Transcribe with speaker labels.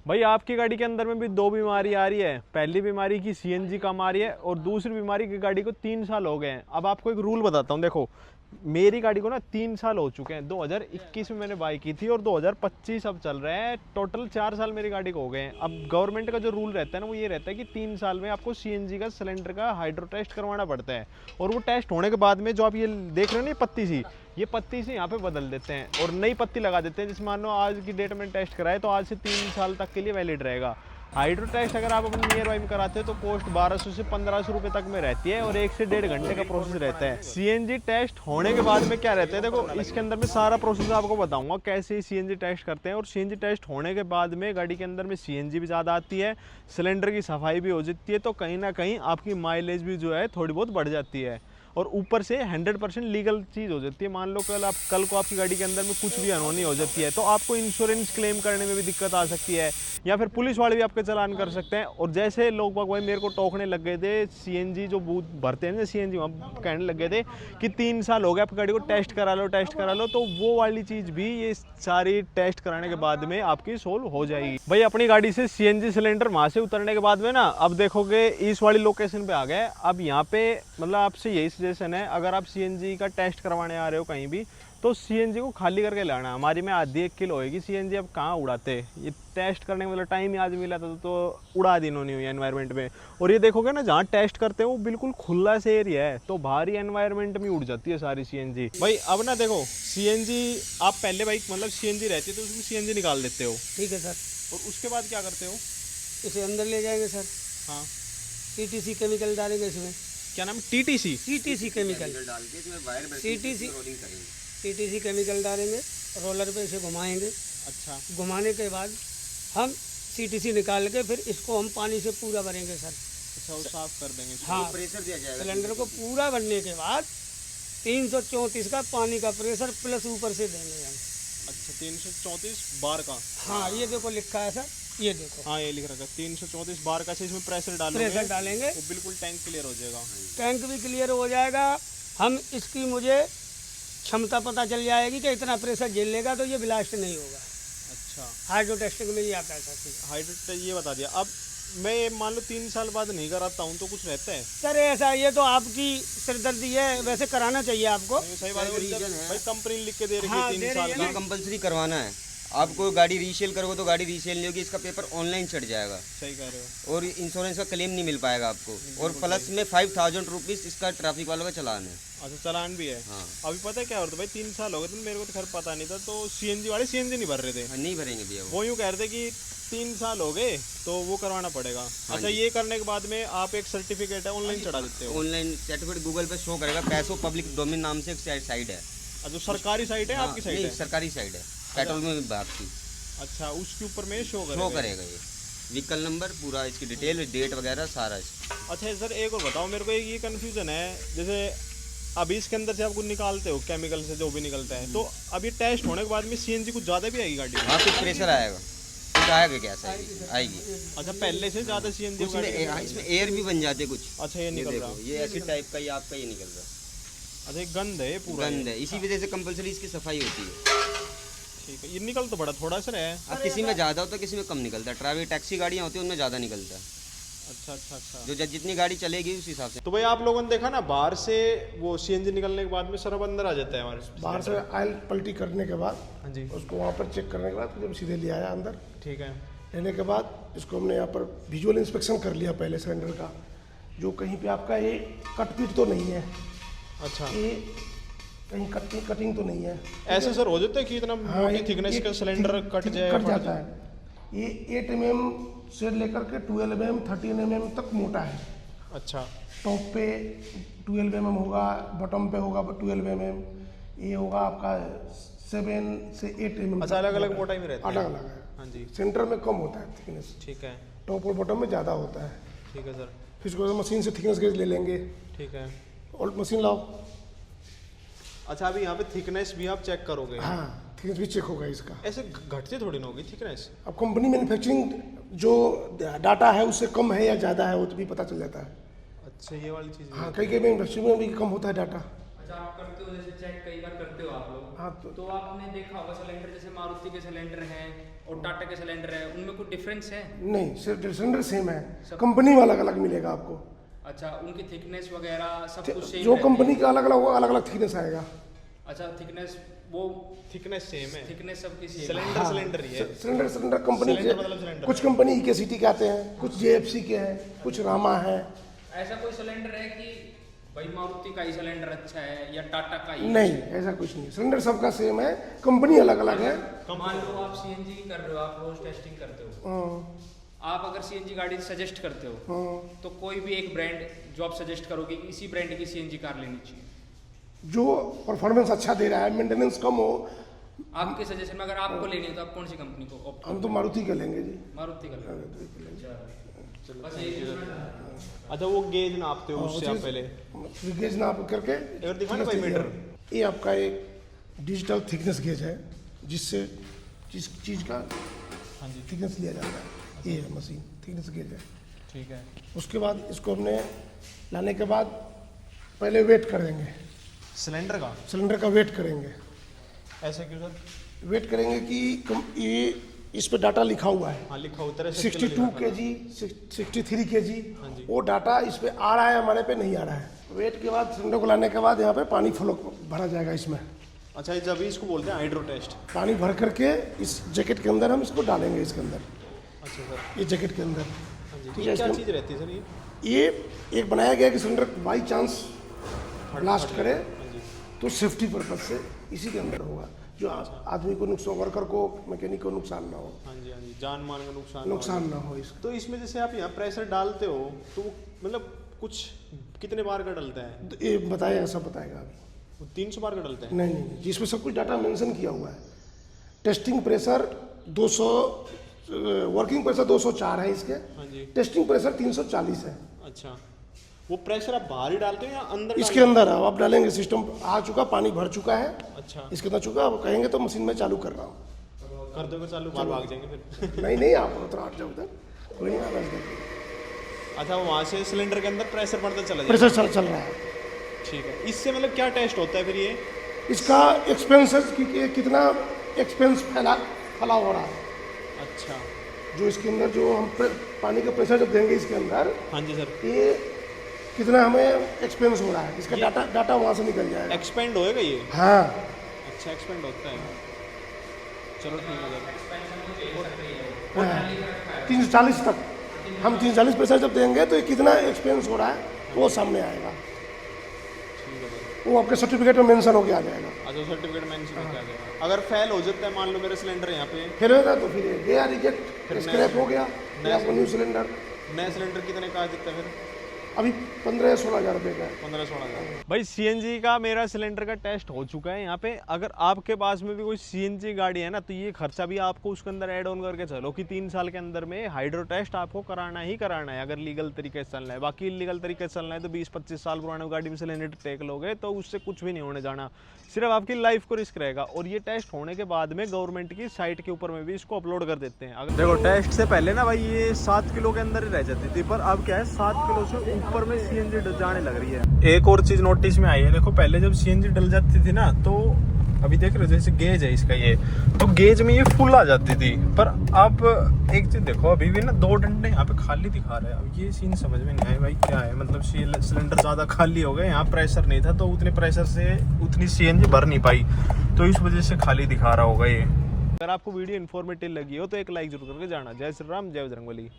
Speaker 1: भाई आपकी गाड़ी के अंदर में भी दो बीमारी आ रही है। पहली बीमारी की सीएनजी कम आ रही है और दूसरी बीमारी की गाड़ी को 3 साल हो गए हैं। अब आपको एक रूल बताता हूँ, देखो मेरी गाड़ी को ना 3 साल हो चुके हैं। 2021 में मैंने बाई की थी और 2025 अब चल रहे हैं, टोटल 4 साल मेरी गाड़ी को हो गए हैं। अब गवर्नमेंट का जो रूल रहता है ना वो ये रहता है कि 3 साल में आपको सीएनजी का सिलेंडर का हाइड्रो टेस्ट करवाना पड़ता है। और वो टेस्ट होने के बाद में जो आप ये देख रहे हो ना ये पत्ती से यहाँ पे बदल देते हैं और नई पत्ती लगा देते हैं, जिस मान लो आज की डेट में टेस्ट कराए तो आज से 3 साल तक के लिए वैलिड रहेगा। हाइड्रो टेस्ट अगर आप अपने नियर बाई में कराते हो तो कॉस्ट 1200 से 1500 रुपए तक में रहती है और 1 से 1.5 घंटे का प्रोसेस रहता है। सीएनजी टेस्ट होने के बाद में क्या रहता है, देखो इसके अंदर में सारा प्रोसेस आपको बताऊंगा कैसे सीएनजी टेस्ट करते हैं। और सीएनजी टेस्ट होने के बाद में गाड़ी के अंदर में सीएनजी भी ज़्यादा आती है, सिलेंडर की सफाई भी हो जाती है, तो कहीं ना कहीं आपकी माइलेज भी जो है थोड़ी बहुत बढ़ जाती है और ऊपर से 100% लीगल चीज़ हो जाती है। मान लो कल को आपकी गाड़ी के अंदर में कुछ भी अनहोनी हो जाती है तो आपको इंश्योरेंस क्लेम करने में भी दिक्कत आ सकती है या फिर पुलिस वाले भी आपके चालान कर सकते हैं। और जैसे लोग भाई मेरे को टोकने लग गए थे, सीएनजी जो बूथ भरते हैं ना सीएनजी, वहाँ कहने लग गए थे कि 3 साल हो गए आपकी गाड़ी को, टेस्ट करा लो, तो वो वाली चीज़ भी ये सारी टेस्ट कराने के बाद में आपकी सोल्व हो जाएगी। भाई अपनी गाड़ी से सीएनजी सिलेंडर वहाँ से उतरने के बाद में ना अब देखोगे इस वाली लोकेशन पे आ गए। अब यहाँ पे मतलब आपसे यही सजेशन है, अगर आप सीएनजी का टेस्ट करवाने आ रहे हो कहीं भी तो सीएनजी को खाली करके लाना। हमारी में आधी 1 किलो होएगी सीएनजी, अब कहाँ उड़ाते, ये टेस्ट करने का मतलब टाइम ही आज मिला था तो उड़ा दी इन्होंने हुई एनवायरनमेंट में। और ये देखोगे ना जहाँ टेस्ट करते हैं वो बिल्कुल खुला से एरिया है तो बाहरी एनवायरनमेंट में उड़ जाती है सारी सीएनजी। भाई अब ना देखो सीएनजी आप पहले भाई मतलब सीएनजी रहती है तो उसमें सीएनजी निकाल देते हो,
Speaker 2: ठीक है सर।
Speaker 1: और उसके बाद क्या करते हो?
Speaker 2: इसे अंदर ले जाएंगे सर।
Speaker 1: हाँ,
Speaker 2: टीटीसी केमिकल डालेंगे इसमें।
Speaker 1: क्या नाम है? टीटीसी
Speaker 2: केमिकल
Speaker 3: डाल के इसमें वायर रोलिंग करेंगे।
Speaker 2: टीटीसी केमिकल डालेंगे, रोलर पे इसे घुमाएंगे।
Speaker 1: अच्छा,
Speaker 2: घुमाने के बाद हम सीटीसी निकाल के फिर इसको हम पानी से पूरा भरेंगे सर।
Speaker 1: अच्छा वो साफ कर देंगे।
Speaker 2: हाँ,
Speaker 3: प्रेशर दिया जाएगा
Speaker 2: सिलेंडर को पूरा भरने के बाद 334 का पानी का प्रेशर प्लस ऊपर से देंगे हम।
Speaker 1: अच्छा 334 बार का।
Speaker 2: हाँ ये देखो लिखा है सर, ये देखो।
Speaker 1: हाँ ये लिख रखा है 334 बार का से इसमें प्रेशर डालेंगे वो बिल्कुल टैंक क्लियर हो जाएगा।
Speaker 2: टैंक भी क्लियर हो जाएगा। हम इसकी मुझे क्षमता पता चल जाएगी कि इतना प्रेशर झेल लेगा तो ये ब्लास्ट नहीं होगा।
Speaker 1: अच्छा,
Speaker 2: हाइड्रो टेस्टिंग में ये आता है सर।
Speaker 1: हाइड्रो ये बता दिया। अब मैं मान लो 3 साल बाद नहीं कराता हूँ तो कुछ रहता है?
Speaker 2: सर ऐसा ये तो आपकी सिरदर्दी है, वैसे कराना चाहिए आपको।
Speaker 1: सही बात है भाई, कंपनी लिख के दे रही है 3 साल का।
Speaker 3: कंपलसरी करवाना है। आपको गाड़ी रीसेल करोगे तो गाड़ी रीसेल नहीं होगी, इसका पेपर ऑनलाइन चढ़ जाएगा।
Speaker 1: सही कह रहे हो।
Speaker 3: और इंश्योरेंस का क्लेम नहीं मिल पाएगा आपको। और प्लस में 5000 रुपीज़ इसका ट्रैफिक वालों का चालान है।
Speaker 1: अच्छा चालान भी है।
Speaker 3: हाँ।
Speaker 1: अभी पता है क्या होता है भाई, 3 साल हो गए तो मेरे को तो खैर पता नहीं था, तो सीएनजी वाले सीएनजी नहीं भर रहे थे।
Speaker 3: हाँ, नहीं भरेंगे भैया
Speaker 1: वो यूँ कह रहे थे कि 3 साल हो गए तो वो करवाना पड़ेगा। अच्छा ये करने के बाद में आप एक सर्टिफिकेट है ऑनलाइन चढ़ा देते हो?
Speaker 3: ऑनलाइन सर्टिफिकेट गूगल पे शो करेगा। पैसो पब्लिक डोमेन नाम से एक साइट है।
Speaker 1: जो सरकारी साइट है आपकी साइट है?
Speaker 3: सरकारी साइट है, पेट्रोल में विभाग की।
Speaker 1: अच्छा उसके ऊपर में शो
Speaker 3: करेगा ये व्हीकल नंबर पूरा, इसकी डिटेल, डेट वगैरह सारा।
Speaker 1: अच्छा सर एक और बताओ मेरे को, एक ये कन्फ्यूजन है, जैसे अभी इसके अंदर से आप कुछ निकालते हो केमिकल से जो भी निकलता है, तो अभी टेस्ट होने के बाद में सीएनजी कुछ ज़्यादा भी आएगी गाड़ी में?
Speaker 3: हाँ, कुछ प्रेशर आएगा, कुछ आएगा, गैस आएगी।
Speaker 1: अच्छा पहले से ज़्यादा सीएनजी
Speaker 3: इसमें एयर भी बन जाते कुछ।
Speaker 1: अच्छा ये निकल रहा है,
Speaker 3: ये ऐसी टाइप का ये आपका ये निकल रहा है।
Speaker 1: अच्छा गंद है पूरा?
Speaker 3: गंद है, इसी वजह से कंपलसरी इसकी सफाई होती है।
Speaker 1: ठीक है, ये निकल तो बड़ा थोड़ा सा है।
Speaker 3: अब किसी में ज़्यादा होता है, किसी में कम निकलता है। ट्रैवल टैक्सी गाड़ियाँ होती हैं उनमें ज़्यादा निकलता है।
Speaker 1: अच्छा
Speaker 3: जो जितनी गाड़ी चलेगी उस हिसाब से।
Speaker 1: तो भाई आप लोगों ने देखा ना, बाहर से वो सीएनजी निकलने के बाद में सरब अंदर आ जाता है हमारे।
Speaker 4: बाहर से ऑयल पलटी करने के बाद
Speaker 1: हाँ जी,
Speaker 4: उसको वहाँ पर चेक करने के बाद जब सीधे ले आया अंदर,
Speaker 1: ठीक है।
Speaker 4: लेने के बाद इसको हमने यहाँ पर विजुअल इंस्पेक्शन कर लिया पहले सिलेंडर का, जो कहीं पे आपका ये कट पीट तो नहीं है।
Speaker 1: अच्छा
Speaker 4: ये कहीं कटिंग तो नहीं है।
Speaker 1: ऐसे सर हो जाता है कि इतना मोटी थिकनेस का सिलेंडर कट
Speaker 4: जाता है। ये 8 mm से लेकर के 12 mm 13 mm तक मोटा है।
Speaker 1: अच्छा,
Speaker 4: टॉप पे 12 mm होगा, बॉटम पे होगा 12 mm, ये होगा आपका 7 से 8 mm।
Speaker 1: अच्छा अलग अलग मोटाई में रहता है?
Speaker 4: अलग अलग है।
Speaker 1: हाँ जी,
Speaker 4: सेंटर में कम होता है थिकनेस,
Speaker 1: ठीक है।
Speaker 4: टॉप और बॉटम में ज़्यादा होता है।
Speaker 1: ठीक है सर।
Speaker 4: फिर इसको मशीन से थिकनेस गेज ले लेंगे।
Speaker 1: ठीक है।
Speaker 4: और मशीन लाओ।
Speaker 1: अच्छा अभी यहाँ पे थिकनेस भी आप चेक करोगे?
Speaker 4: हाँ, थिकनेस भी चेक होगा इसका।
Speaker 1: ऐसे घटती थोड़ी ना होगी थिकनेस?
Speaker 4: अब कंपनी मैन्युफैक्चरिंग जो डाटा है उससे कम है या ज़्यादा है वो तो भी पता चल जाता है।
Speaker 1: अच्छा ये वाली चीज़?
Speaker 4: हाँ, कई मैन्युफैक्चरिंग में भी कम होता है डाटा।
Speaker 5: अच्छा आप करते हो, जैसे चेक कई बार करते हो आप लोग?
Speaker 4: हाँ
Speaker 5: तो आपने देखा होगा सिलेंडर जैसे मारुति के सिलेंडर हैं और टाटा के सिलेंडर हैं, उनमें कोई डिफरेंस है?
Speaker 4: नहीं, सिलेंडर सेम है, कंपनी में अलग अलग मिलेगा आपको।
Speaker 5: अच्छा, उनकी थिकनेस वगैरह सब कुछ सेम
Speaker 4: जो
Speaker 5: रहती
Speaker 4: कंपनी
Speaker 5: है?
Speaker 4: का अलग अलग होगा, अलग अलग थिकनेस आएगा।
Speaker 5: अच्छा, थिकनेस वो
Speaker 1: थिकनेस सेम है,
Speaker 5: थिकनेस सबकी सेम है।
Speaker 1: सिलेंडर सिलेंडर ही है।
Speaker 4: सिलेंडर कंपनी के,
Speaker 1: सिलेंडर मतलब सिलेंडर।
Speaker 4: कुछ कंपनी EKCT के आते हैं, कुछ JFC के हैं, कुछ रामा है।
Speaker 5: ऐसा कोई सिलेंडर है कि भाई मारुति का ही सिलेंडर अच्छा है या टाटा का ही?
Speaker 4: नहीं, ऐसा कुछ नहीं, सिलेंडर सबका सेम है, कंपनी अलग अलग है।
Speaker 5: मान लो आप CNG की कर रहे हो, आप रोज टेस्टिंग करते हो,
Speaker 4: हाँ,
Speaker 5: आप अगर CNG गाड़ी सजेस्ट करते हो
Speaker 4: हाँ।
Speaker 5: तो कोई भी एक ब्रांड जो आप सजेस्ट करोगे कि इसी ब्रांड की CNG कार लेनी चाहिए,
Speaker 4: जो परफॉर्मेंस अच्छा दे रहा है, मेंटेनेंस कम हो,
Speaker 5: आपके सजेशन में अगर आपको लेनी है तो आप कौन सी कंपनी को opt
Speaker 4: हम तो मारुति का लेंगे जी।
Speaker 5: मारुति का लेंगे? बस ये
Speaker 1: अच्छा, वो गेज नापते हो उससे आप पहले?
Speaker 4: गेज नाप करके
Speaker 1: एक दिखाना भाई मीटर।
Speaker 4: ये आपका एक डिजिटल थिकनेस गेज है, जिससे जिस चीज़ का
Speaker 1: हाँ जी,
Speaker 4: थिकनेस लिया जाता है। ये है मशीन, थिकनेस गेज है।
Speaker 1: ठीक है।
Speaker 4: उसके बाद इसको हमने लाने के बाद पहले वेट करेंगे,
Speaker 1: सिलेंडर का
Speaker 4: सिलेंडर का वेट करेंगे।
Speaker 1: ऐसे क्यों सर?
Speaker 4: वेट करेंगे कि ये इस पे डाटा लिखा हुआ है,
Speaker 1: हाँ लिखा होता है
Speaker 4: 62 kg, 63 kg,
Speaker 1: हाँ जी।
Speaker 4: वो डाटा इस पे आ रहा है, हमारे पे नहीं आ रहा है। वेट के बाद सिलेंडर को लाने के बाद यहाँ पे पानी फ्लो भरा जाएगा इसमें।
Speaker 1: अच्छा, ये जब इसको बोलते हैं हाइड्रो टेस्ट।
Speaker 4: पानी भर करके इस जैकेट के अंदर हम इसको डालेंगे, इसके अंदर,
Speaker 1: अच्छा सर,
Speaker 4: ये जैकेट के अंदर।
Speaker 1: हाँ जी।
Speaker 4: ठीक
Speaker 1: ये
Speaker 4: है,
Speaker 1: क्या
Speaker 4: इसमें-
Speaker 1: चीज़ रहती है सर ये?
Speaker 4: ये एक बनाया गया कि सिलेंडर बाई चांस ब्लास्ट करे
Speaker 1: हाँ जी।
Speaker 4: तो सेफ्टी पर्पज से इसी के अंदर होगा, जो आदमी को नुकसान, वर्कर को, मैकेनिक को नुकसान ना हो,
Speaker 1: हाँ जी, हाँ जी, जान मान का नुकसान ना हो।
Speaker 4: नुकसान ना हो इसका।
Speaker 1: तो इसमें जैसे आप यहाँ प्रेशर डालते हो तो वो मतलब कुछ कितने बार का डलता है?
Speaker 4: तो ये बताएगा, सब बताएगा अभी।
Speaker 1: वो 300 बार का डलता है?
Speaker 4: नहीं नहीं, जिसमें सब कुछ डाटा मेंशन किया हुआ है। टेस्टिंग प्रेशर 200, वर्किंग प्रेशर 204 है इसके,
Speaker 1: हाँ जी।
Speaker 4: टेस्टिंग प्रेशर 340 है।
Speaker 1: अच्छा, वो प्रेशर आप बाहर ही डालते हो या अंदर
Speaker 4: इसके अंदर अब आप डालेंगे, सिस्टम आ चुका, पानी भर चुका है,
Speaker 1: अच्छा,
Speaker 4: इसके अंदर चुका, अब कहेंगे तो मशीन में चालू कर रहा हूँ।
Speaker 1: कर दोगे चालू, बाहर भाग जाएंगे फिर?
Speaker 4: नहीं नहीं, आप उधर हट जाओ, उधर कोई नहीं आना।
Speaker 1: अच्छा, वहाँ से सिलेंडर के अंदर प्रेशर बढ़ता चला जाएगा?
Speaker 4: प्रेशर चल रहा है।
Speaker 1: ठीक है। इससे मतलब क्या टेस्ट होता है फिर ये?
Speaker 4: इसका एक्सपेंसेस कितना एक्सपेंस फैला हो रहा है,
Speaker 1: अच्छा,
Speaker 4: जो इसके अंदर जो हम पानी का प्रेशर जब देंगे इसके अंदर,
Speaker 1: हाँ जी सर।
Speaker 4: ये कितना हमें एक्सपेंस हो रहा है, इसका डाटा वहाँ से निकल जाएगा।
Speaker 1: एक्सपेंड होएगा ये?
Speaker 4: हाँ,
Speaker 1: अच्छा, एक्सपेंड होता है। चलो ठीक है सर।
Speaker 4: 340 तक हम 340 प्रेशर जब देंगे तो ये कितना एक्सपेंस हो रहा है वो सामने आएगा,
Speaker 1: ठीक है सर।
Speaker 4: वो आपके सर्टिफिकेट में मेंशन होके आ जाएगा।
Speaker 1: अच्छा, सर्टिफिकेट मेंशन करके आ जाएगा। अगर फेल हो जाता है, मान लो मेरा सिलेंडर यहाँ पे
Speaker 4: फिर होगा तो फिर गया रिजेक्ट,
Speaker 1: फिर
Speaker 4: स्क्रैप हो गया, फिर आपको न्यू सिलेंडर।
Speaker 1: नया सिलेंडर कितने का आ जाता है फिर?
Speaker 4: अभी 15-16 हज़ार रुपये का है।
Speaker 1: 15-16 हज़ार। भाई CNG का मेरा सिलेंडर का टेस्ट हो चुका है यहाँ पे। अगर आपके पास में भी कोई CNG गाड़ी है ना, तो ये खर्चा भी आपको उसके अंदर ऐड ऑन करके चलो कि 3 साल के अंदर में हाइड्रो टेस्ट आपको कराना ही कराना है, अगर लीगल तरीके से चलना है। बाकी इलीगल तरीके से चलना है तो 20-25 साल पुराने गाड़ी में सिलेंडर टेक लोगे तो उससे कुछ भी नहीं होने जाना, सिर्फ आपकी लाइफ को रिस्क रहेगा। और ये टेस्ट होने के बाद में गवर्नमेंट की साइट के ऊपर में भी इसको अपलोड कर देते हैं। अगर देखो, टेस्ट से पहले ना भाई ये 7 किलो के अंदर ही रह जाती थी, पर अब क्या है 7 किलो से ऊपर में CNG जाने लग रही है। एक और चीज नोटिस में आई है, देखो पहले जब CNG डल जाती थी ना, तो अभी देख रहे हो जैसे गेज है इसका, ये तो गेज में ये फुल आ जाती थी, पर अब एक चीज देखो, अभी भी ना 2 डंडे यहाँ पे खाली दिखा रहे हैं। अब ये सीन समझ में नहीं आया भाई, क्या है मतलब सिलेंडर ज्यादा खाली हो गए, यहाँ प्रेशर नहीं था तो उतने प्रेशर से उतनी CNG भर नहीं पाई, तो इस वजह से खाली दिखा रहा होगा ये। अगर आपको वीडियो इन्फॉर्मेटिव लगी हो तो एक लाइक जरूर करके जाना। जय श्री राम, जय बजरंगबली।